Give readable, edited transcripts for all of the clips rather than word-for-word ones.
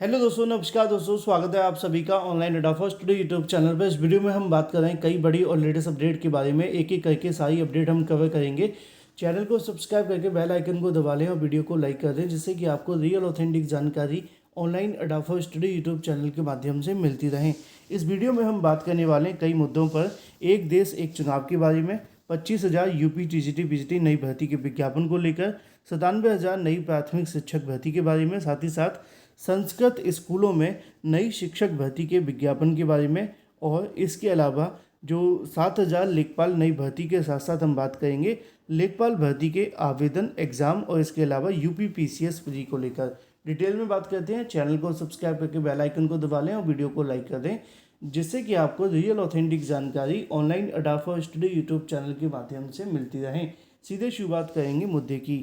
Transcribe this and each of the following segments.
Hello दोस्तों, नमस्कार दोस्तों, स्वागत है आप सभी का ऑनलाइन अड्डा फर्स्ट टुडे यूट्यूब चैनल पर। इस वीडियो में हम बात कर रहे हैं कई बड़ी और लेटेस्ट अपडेट के बारे में। एक एक करके सारी अपडेट हम कवर करेंगे। चैनल को सब्सक्राइब करके बेल आइकन को दबा लें और वीडियो को लाइक कर दें, जिससे कि आपको रियल ऑथेंटिक जानकारी ऑनलाइन अड्डा फर्स्ट टुडे यूट्यूब चैनल के माध्यम से मिलती रहे। इस वीडियो में हम बात करने वाले हैं कई मुद्दों पर। एक देश एक चुनाव के बारे में, 25,000 यूपी टीजीटी पीजीटी नई भर्ती के विज्ञापन को लेकर, 97,000 नई प्राथमिक शिक्षक भर्ती के बारे में, साथ ही साथ संस्कृत स्कूलों में नई शिक्षक भर्ती के विज्ञापन के बारे में, और इसके अलावा जो 7,000 लेखपाल नई भर्ती के साथ साथ हम बात करेंगे लेखपाल भर्ती के आवेदन एग्जाम और इसके अलावा यूपी पीसीएस फ्री को लेकर डिटेल में बात करते हैं। चैनल को सब्सक्राइब करके बेल आइकन को दबा लें और वीडियो को लाइक कर दें, जिससे कि आपको रियल ऑथेंटिक जानकारी ऑनलाइन अड्डा फॉर स्टडी यूट्यूब चैनल के माध्यम से मिलती रहे। सीधे शुरुआत करेंगे मुद्दे की,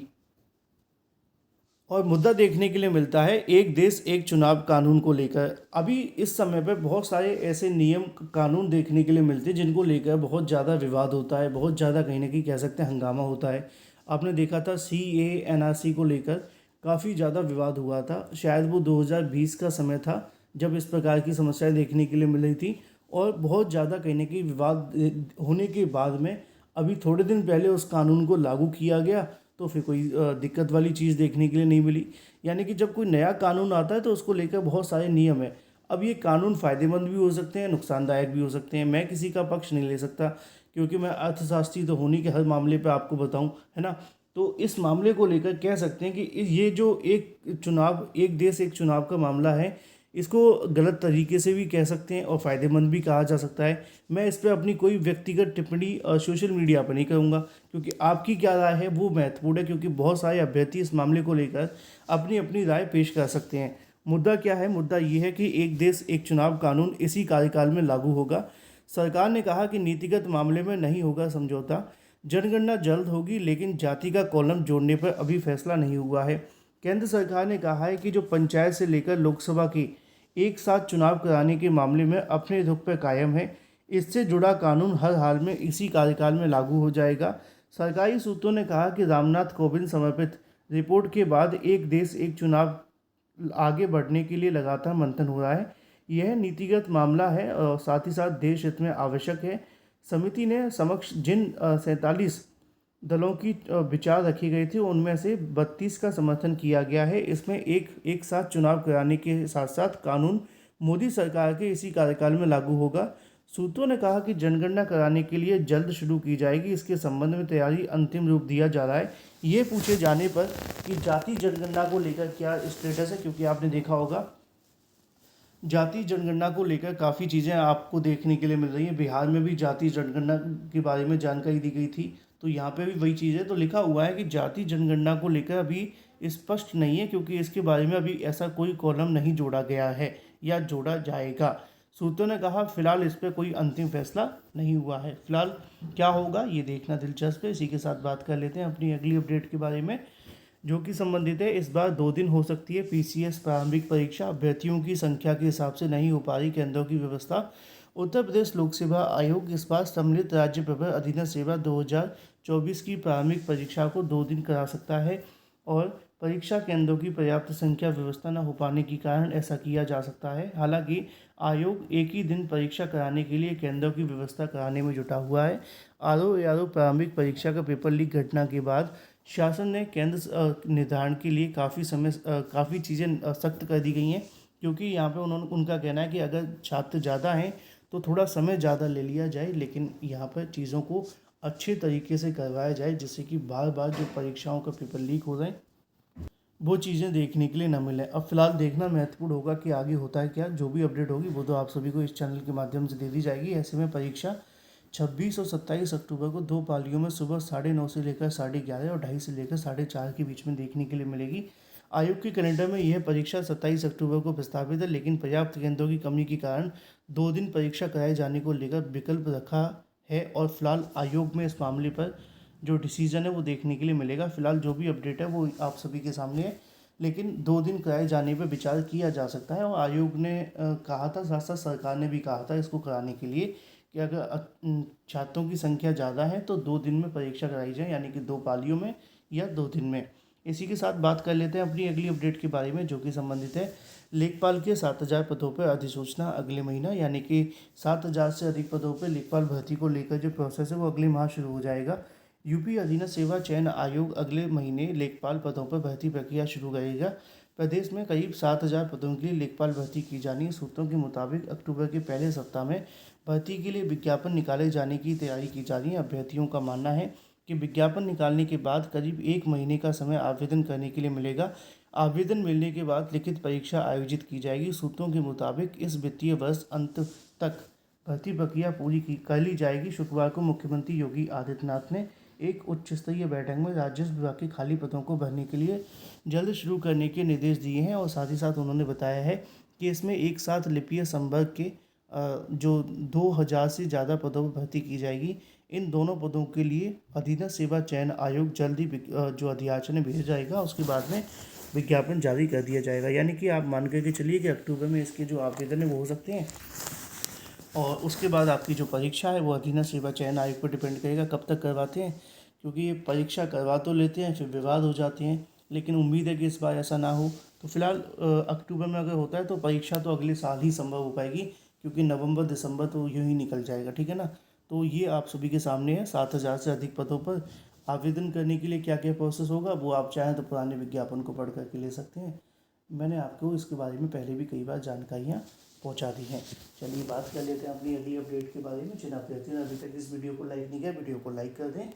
और मुद्दा देखने के लिए मिलता है एक देश एक चुनाव कानून को लेकर। अभी इस समय पर बहुत सारे ऐसे नियम कानून देखने के लिए मिलते हैं जिनको लेकर बहुत ज़्यादा विवाद होता है, बहुत ज़्यादा कहीं ना कहीं कह सकते हैं हंगामा होता है। आपने देखा था CA NRC को लेकर काफ़ी ज़्यादा विवाद हुआ था। शायद वो 2020 का समय था जब इस प्रकार की समस्याएं देखने के लिए मिल रही थी, और बहुत ज़्यादा कहीं ना कहीं विवाद होने के बाद में अभी थोड़े दिन पहले उस कानून को लागू किया गया, तो फिर कोई दिक्कत वाली चीज़ देखने के लिए नहीं मिली। यानी कि जब कोई नया कानून आता है तो उसको लेकर बहुत सारे नियम है। अब ये कानून फ़ायदेमंद भी हो सकते हैं, नुकसानदायक भी हो सकते हैं। मैं किसी का पक्ष नहीं ले सकता, क्योंकि मैं अर्थशास्त्री तो होने के हर मामले पे आपको बताऊं, है ना। तो इस मामले को लेकर कह सकते हैं कि ये जो एक चुनाव एक देश एक चुनाव का मामला है, इसको गलत तरीके से भी कह सकते हैं और फ़ायदेमंद भी कहा जा सकता है। मैं इस पर अपनी कोई व्यक्तिगत टिप्पणी सोशल मीडिया पर नहीं करूँगा, क्योंकि आपकी क्या राय है वो महत्वपूर्ण है, क्योंकि बहुत सारे अभ्यर्थी इस मामले को लेकर अपनी अपनी राय पेश कर सकते हैं। मुद्दा क्या है? मुद्दा ये है कि एक देश एक चुनाव कानून इसी कार्यकाल में लागू होगा। सरकार ने कहा कि नीतिगत मामले में नहीं होगा समझौता। जनगणना जल्द होगी, लेकिन जाति का कॉलम जोड़ने पर अभी फैसला नहीं हुआ है। केंद्र सरकार ने कहा है कि जो पंचायत से लेकर लोकसभा की एक साथ चुनाव कराने के मामले में अपने रुख पर कायम है। इससे जुड़ा कानून हर हाल में इसी कार्यकाल में लागू हो जाएगा। सरकारी सूत्रों ने कहा कि रामनाथ कोविंद समर्पित रिपोर्ट के बाद एक देश एक चुनाव आगे बढ़ने के लिए लगातार मंथन हो रहा है। यह नीतिगत मामला है और साथ ही साथ देश हित में आवश्यक है। समिति ने समक्ष जिन 47 दलों की विचार रखे गए थे, उनमें से 32 का समर्थन किया गया है। इसमें एक साथ चुनाव कराने के साथ साथ कानून मोदी सरकार के इसी कार्यकाल में लागू होगा। सूत्रों ने कहा कि जनगणना कराने के लिए जल्द शुरू की जाएगी। इसके संबंध में तैयारी अंतिम रूप दिया जा रहा है। ये पूछे जाने पर कि जाति जनगणना को लेकर क्या स्टेटस है, क्योंकि आपने देखा होगा जाति जनगणना को लेकर काफ़ी चीज़ें आपको देखने के लिए मिल रही हैं। बिहार में भी जाति जनगणना के बारे में जानकारी दी गई थी, तो यहाँ पे भी वही चीज़ है। तो लिखा हुआ है कि जाति जनगणना को लेकर अभी स्पष्ट नहीं है, क्योंकि इसके बारे में अभी ऐसा कोई कॉलम नहीं जोड़ा गया है या जोड़ा जाएगा। सूत्रों ने कहा फिलहाल इस पर कोई अंतिम फैसला नहीं हुआ है। फिलहाल क्या होगा ये देखना दिलचस्प है। इसी के साथ बात कर लेते हैं अपनी अगली अपडेट के बारे में, जो कि संबंधित है। इस बार 2 दिन हो सकती है पीसीएस प्रारंभिक परीक्षा। अभ्यर्थियों की संख्या के हिसाब से नहीं हो पा रही केंद्रों की व्यवस्था। उत्तर प्रदेश लोक सेवा आयोग इस बार सम्मिलित राज्य प्रवर अधीनस्थ सेवा 2024 की प्रारंभिक परीक्षा को 2 दिन करा सकता है, और परीक्षा केंद्रों की पर्याप्त संख्या व्यवस्था न हो पाने के कारण ऐसा किया जा सकता है। हालांकि आयोग एक ही दिन परीक्षा कराने के लिए केंद्रों की व्यवस्था कराने में जुटा हुआ है। आरओ प्रारंभिक परीक्षा का पेपर लीक घटना के बाद शासन ने केंद्र निर्धारण के लिए काफ़ी चीज़ें सख्त कर दी गई हैं, क्योंकि यहाँ पे उनका कहना है कि अगर छात्र ज़्यादा हैं तो थोड़ा समय ज़्यादा ले लिया जाए, लेकिन यहाँ पर चीज़ों को अच्छे तरीके से करवाया जाए, जिससे कि बार बार जो परीक्षाओं का पेपर लीक हो रहे हैं वो चीज़ें देखने के लिए न मिलें। अब फिलहाल देखना महत्वपूर्ण होगा कि आगे होता है क्या। जो भी अपडेट होगी वो तो आप सभी को इस चैनल के माध्यम से दे दी जाएगी। ऐसे में परीक्षा 26 और 27 अक्टूबर को 2 पालियों में सुबह 9:30 से लेकर 11:30 और 2:30 से लेकर 4:30 के बीच में देखने के लिए मिलेगी। आयोग के कैलेंडर में यह परीक्षा 27 अक्टूबर को प्रस्तावित है, लेकिन पर्याप्त केंद्रों की कमी के कारण 2 दिन परीक्षा कराए जाने को लेकर विकल्प रखा है, और फिलहाल आयोग में इस मामले पर जो डिसीजन है वो देखने के लिए मिलेगा। फिलहाल जो भी अपडेट है वो आप सभी के सामने है, लेकिन 2 दिन कराए जाने पर विचार किया जा सकता है। और आयोग ने कहा था, साथ साथ सरकार ने भी कहा था इसको कराने के लिए कि अगर छात्रों की संख्या ज़्यादा है तो 2 दिन में परीक्षा कराई जाए, यानी कि 2 पालियों में या 2 दिन में। इसी के साथ बात कर लेते हैं अपनी अगली अपडेट के बारे में, जो कि संबंधित है लेखपाल के 7,000 पदों पर अधिसूचना अगले महीना, यानी कि 7,000 से अधिक पदों पर लेखपाल भर्ती को लेकर जो प्रोसेस है वो अगले माह शुरू हो जाएगा। यूपी अधीनस्थ सेवा चयन आयोग अगले महीने लेखपाल पदों पर भर्ती प्रक्रिया शुरू करेगा। प्रदेश में करीब 7,000 पदों के लिए लेखपाल भर्ती की जानी है। सूत्रों के मुताबिक अक्टूबर के पहले सप्ताह में भर्ती के लिए विज्ञापन निकाले जाने की तैयारी की जा रही है। अभ्यर्थियों का मानना है कि विज्ञापन निकालने के बाद करीब 1 महीने का समय आवेदन करने के लिए मिलेगा। आवेदन मिलने के बाद लिखित परीक्षा आयोजित की जाएगी। सूत्रों के मुताबिक इस वित्तीय वर्ष अंत तक भर्ती प्रक्रिया पूरी कर ली जाएगी। शुक्रवार को मुख्यमंत्री योगी आदित्यनाथ ने एक उच्च स्तरीय बैठक में राजस्व विभाग के खाली पदों को भरने के लिए जल्द शुरू करने के निर्देश दिए हैं, और साथ ही साथ उन्होंने बताया है कि इसमें एक साथ लिपिक संवर्ग के जो 2,000 से ज़्यादा पदों पर भर्ती की जाएगी। इन दोनों पदों के लिए अधीनस्थ सेवा चयन आयोग जल्दी जो अधियाचन भेज जाएगा, उसके बाद में विज्ञापन जारी कर दिया जाएगा। यानी कि आप मान करके चलिए कि अक्टूबर में इसके जो आवेदन है वो हो सकते हैं, और उसके बाद आपकी जो परीक्षा है वो अधीनस्थ सेवा चयन आयोग पर डिपेंड करेगा कब तक करवाते हैं, क्योंकि ये परीक्षा करवा तो लेते हैं फिर विवाद हो जाते हैं, लेकिन उम्मीद है कि इस बार ऐसा ना हो। तो फिलहाल अक्टूबर में अगर होता है तो परीक्षा तो अगले साल ही संभव हो पाएगी, क्योंकि नवंबर दिसंबर तो यूँ ही निकल जाएगा, ठीक है ना। तो ये आप सभी के सामने है। 7,000 से अधिक पदों पर आवेदन करने के लिए क्या क्या प्रोसेस होगा वो आप चाहें तो पुराने विज्ञापन को पढ़ करके ले सकते हैं। मैंने आपको इसके बारे में पहले भी कई बार जानकारियाँ पहुंचा दी हैं। चलिए बात कर लेते हैं अपनी अगली अपडेट के बारे में। जिन अभ्यर्थी ने अभी तक इस वीडियो को लाइक नहीं किया, वीडियो को लाइक कर दें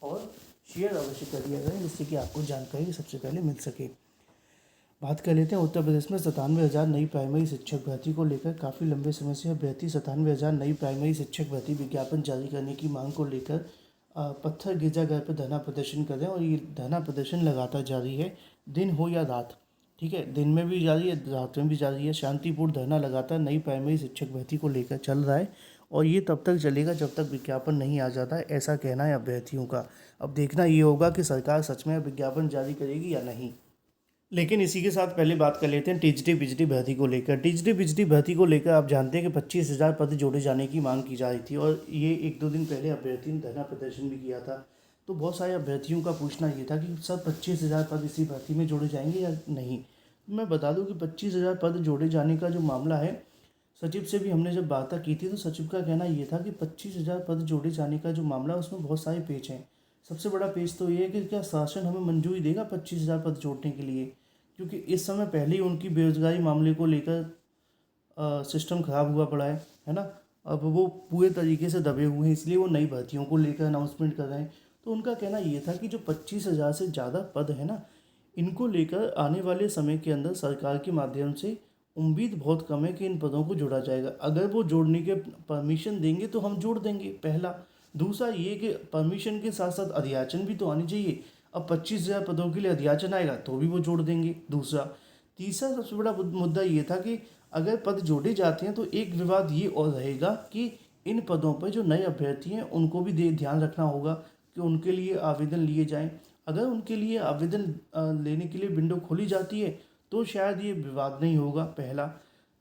और शेयर अवश्य कर दिया करें, जिससे कि आपको जानकारी सबसे पहले मिल सके। बात कर लेते हैं उत्तर प्रदेश में 97,000 नई प्राइमरी शिक्षक भर्ती को लेकर काफ़ी लंबे समय से अभ्यर्थी 97,000 नई प्राइमरी शिक्षक भर्ती विज्ञापन जारी करने की मांग को लेकर पत्थर गिरजाघर पर धरना प्रदर्शन कर रहे हैं, और ये धरना प्रदर्शन लगातार जारी है, दिन हो या रात, ठीक है, दिन में भी जारी है, रात में भी जारी है। शांतिपूर्ण धरना लगातार नई प्राइमरी शिक्षक भर्ती को लेकर चल रहा है, और ये तब तक चलेगा जब तक विज्ञापन नहीं आ जाता है, ऐसा कहना है अभ्यर्थियों का। अब देखना ये होगा कि सरकार सच में विज्ञापन जारी करेगी या नहीं। लेकिन इसी के साथ पहले बात कर लेते हैं टीजीटी बिजली भर्ती को लेकर। टीजीटी बिजली भर्ती को लेकर आप जानते हैं कि 25,000 पद जोड़े जाने की मांग की जा रही थी, और ये 1-2 दिन पहले अभ्यर्थी ने धरना प्रदर्शन भी किया था। तो बहुत सारे अभ्यर्थियों का पूछना ये था कि सर 25,000 पद इसी भर्ती में जोड़े जाएंगे या नहीं। मैं बता दूं कि 25,000 पद जोड़े जाने का जो मामला है, सचिव से भी हमने जब वार्ता की थी तो सचिव का कहना ये था कि 25,000 पद जोड़े जाने का जो मामला है उसमें बहुत सारे पेच हैं। सबसे बड़ा पेच तो ये है कि क्या शासन हमें मंजूरी देगा 25,000 पद जोड़ने के लिए, क्योंकि इस समय पहले ही उनकी बेरोजगारी मामले को लेकर सिस्टम ख़राब हुआ पड़ा है ना। अब वो पूरे तरीके से दबे हुए हैं, इसलिए वो नई भर्तियों को लेकर अनाउंसमेंट कर रहे हैं। तो उनका कहना ये था कि जो 25,000 से ज़्यादा पद है ना, इनको लेकर आने वाले समय के अंदर सरकार के माध्यम से उम्मीद बहुत कम है कि इन पदों को जोड़ा जाएगा। अगर वो जोड़ने के परमिशन देंगे तो हम जोड़ देंगे, पहला। दूसरा ये कि परमिशन के साथ साथ अधियाचन भी तो आनी चाहिए। अब 25,000 पदों के लिए अधियाचन आएगा तो भी वो जोड़ देंगे, दूसरा। तीसरा सबसे बड़ा मुद्दा ये था कि अगर पद जोड़े जाते हैं तो एक विवाद ये और रहेगा कि इन पदों पर जो नए अभ्यर्थी हैं उनको भी ध्यान रखना होगा कि उनके लिए आवेदन लिए जाएं। अगर उनके लिए आवेदन लेने के लिए विंडो खोली जाती है तो शायद ये विवाद नहीं होगा, पहला।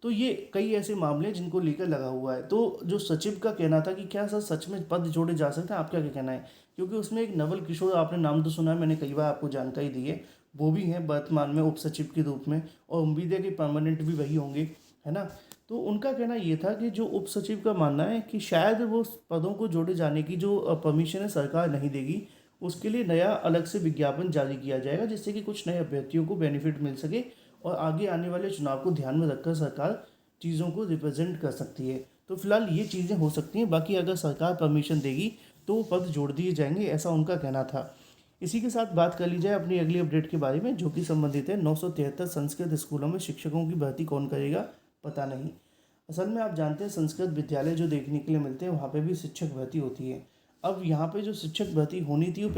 तो ये कई ऐसे मामले हैं जिनको लेकर लगा हुआ है। तो जो सचिव का कहना था कि क्या सर सच में पद जोड़े जा सकते हैं, आपका क्या कहना है? क्योंकि उसमें एक नवल किशोर, आपने नाम तो सुना है, मैंने कई बार आपको जानकारी दी है, वो भी हैं वर्तमान में उप सचिव के रूप में, और उम्मीद है कि परमानेंट भी वही होंगे, है ना। तो उनका कहना ये था कि जो उप सचिव का मानना है कि शायद वो पदों को जोड़े जाने की जो परमिशन है सरकार नहीं देगी, उसके लिए नया अलग से विज्ञापन जारी किया जाएगा, जिससे कि कुछ नए अभ्यर्थियों को बेनिफिट मिल सके और आगे आने वाले चुनाव को ध्यान में रखकर सरकार चीज़ों को रिप्रेजेंट कर सकती है। तो फिलहाल ये चीज़ें हो सकती हैं, बाकी अगर सरकार परमिशन देगी तो वो पद जोड़ दिए जाएंगे, ऐसा उनका कहना था। इसी के साथ बात कर ली जाए अपनी अगली अपडेट के बारे में, जो कि संबंधित है 973 संस्कृत स्कूलों में शिक्षकों की भर्ती कौन करेगा, पता नहीं। असल में आप जानते हैं संस्कृत विद्यालय जो देखने के लिए मिलते हैं वहाँ पे भी शिक्षक भर्ती होती है। अब यहाँ पे जो शिक्षक भर्ती होनी थी वो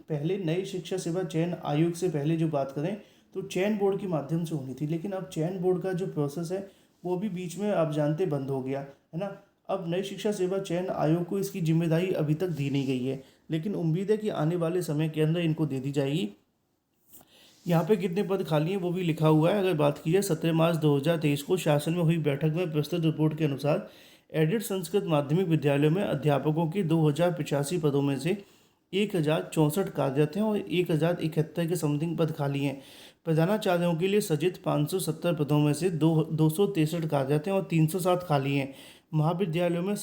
पहले नए शिक्षा सेवा चयन आयोग से पहले जो बात करें तो चयन बोर्ड के माध्यम से होनी थी, लेकिन अब चयन बोर्ड का जो प्रोसेस है वो भी बीच में आप जानते बंद हो गया, है ना। अब नई शिक्षा सेवा चयन आयोग को इसकी जिम्मेदारी अभी तक दी नहीं गई है, लेकिन उम्मीद है कि आने वाले समय के अंदर इनको दे दी जाएगी। यहाँ पे कितने पद खाली हैं वो भी लिखा हुआ है। अगर बात की जाए 17 मार्च 2023 को शासन में हुई बैठक में प्रस्तुत रिपोर्ट के अनुसार एडेड संस्कृत माध्यमिक विद्यालयों में अध्यापकों की 2,085 पदों में से 1064 कार्यरत हैं और 1071 के समथिंग पद खाली हैं। प्रधानाचार्यों के लिए सृजित 570 पदों में से 263 कार्यरत हैं और 307 खाली हैं। महाविद्यालयों में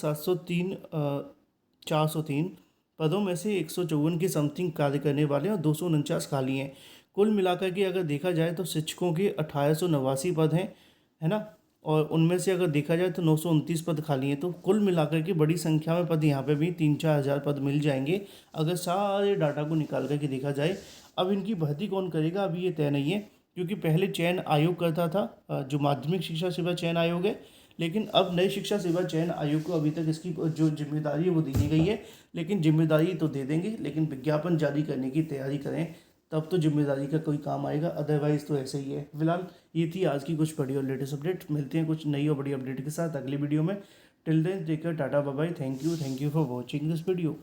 403 पदों में से 154 की समथिंग कार्य करने वाले हैं और 249 खाली हैं। कुल मिलाकर के अगर देखा जाए तो शिक्षकों के 1889 पद हैं, है ना, और उनमें से अगर देखा जाए तो 929 पद खाली हैं। तो कुल मिलाकर के बड़ी संख्या में पद यहाँ पे भी 3-4 हज़ार पद मिल जाएंगे अगर सारे डाटा को निकाल करके देखा जाए। अब इनकी भर्ती कौन करेगा अभी ये तय नहीं है, क्योंकि पहले चयन आयोग करता था जो माध्यमिक शिक्षा सेवा चयन आयोग है, लेकिन अब नई शिक्षा सेवा चयन आयोग को अभी तक इसकी जो जिम्मेदारी है वो दी नहीं गई है। लेकिन जिम्मेदारी तो दे देंगे, लेकिन विज्ञापन जारी करने की तैयारी करें, तब तो जिम्मेदारी का कोई काम आएगा, अदरवाइज़ तो ऐसे ही है। फिलहाल ये थी आज की कुछ बड़ी और लेटेस्ट अपडेट। मिलते हैं कुछ नई और बड़ी अपडेट के साथ अगली वीडियो में। Till then take care, tata bye bye, thank you for watching this video.